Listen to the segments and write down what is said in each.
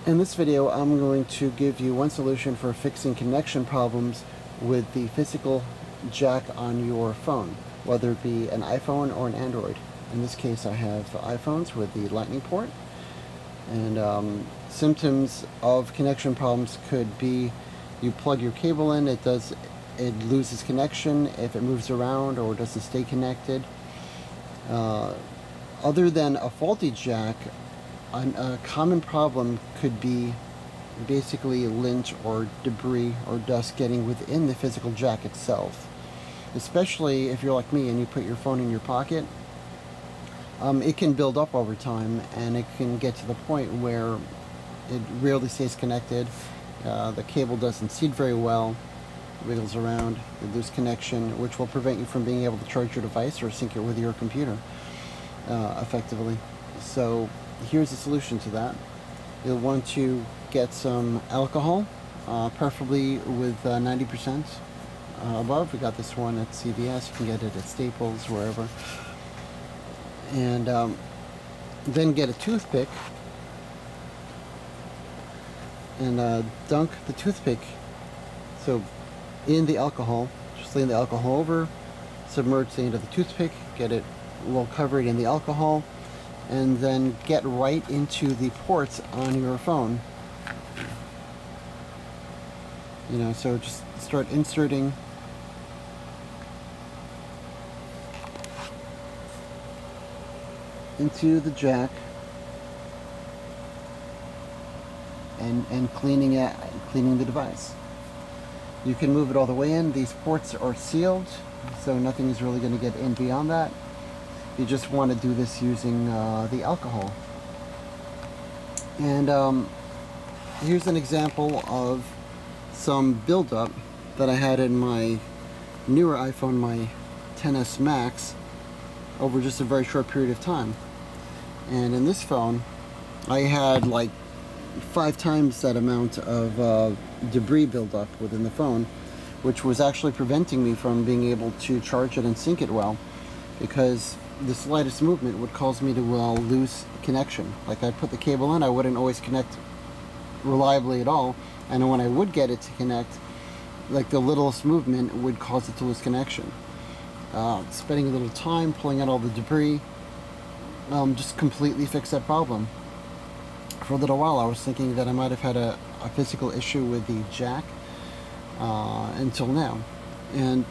In this video, I'm going to give you one solution for fixing connection problems with the physical jack on your phone, whether it be an iPhone or an Android. In this case, I have iPhones with the lightning port, and symptoms of connection problems could be you plug your cable in, it loses connection if it moves around or doesn't stay connected. Other than a faulty jack, a common problem could be basically lint or debris or dust getting within the physical jack itself. Especially if you're like me and you put your phone in your pocket, it can build up over time, and it can get to the point where it rarely stays connected. The cable doesn't seat very well, wiggles around, you lose connection, which will prevent you from being able to charge your device or sync it with your computer effectively. So here's the solution to that. You'll want to get some alcohol, preferably with 90% above. We got this one at CVS. You can get it at Staples, wherever. And then get a toothpick and dunk the toothpick in the alcohol. Just lean the alcohol over, submerge the end of the toothpick, get it well covered in the alcohol, and then get right into the ports on your phone. So just start inserting into the jack and cleaning the device. You can move it all the way in. These ports are sealed, so nothing is really going to get in beyond that. You just want to do this using the alcohol. And here's an example of some buildup that I had in my newer iPhone, my XS Max, over just a very short period of time. And in this phone, I had like 5 times that amount of debris buildup within the phone, which was actually preventing me from being able to charge it and sync it well, because the slightest movement would cause me to lose connection. Like, I'd put the cable in, I wouldn't always connect reliably at all, and when I would get it to connect, like the littlest movement would cause it to lose connection. Spending a little time pulling out all the debris just completely fixed that problem. For a little while I was thinking that I might have had a physical issue with the jack until now, and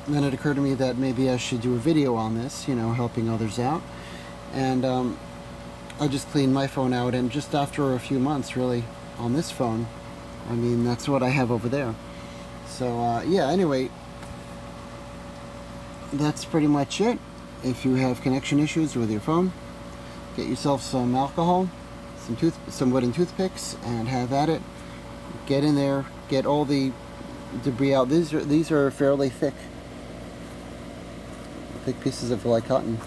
then it occurred to me that maybe I should do a video on this, helping others out. And I just cleaned my phone out, and just after a few months really on this phone, I mean, that's what I have over there. So yeah, anyway, that's pretty much it. If you have connection issues with your phone, get yourself some alcohol, some wooden toothpicks, and have at it. Get in there, get all the debris out. These are fairly thick pieces of like cotton.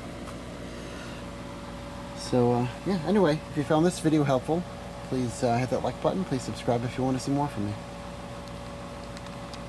So yeah, anyway, if you found this video helpful, please hit that like button. Please subscribe if you want to see more from me.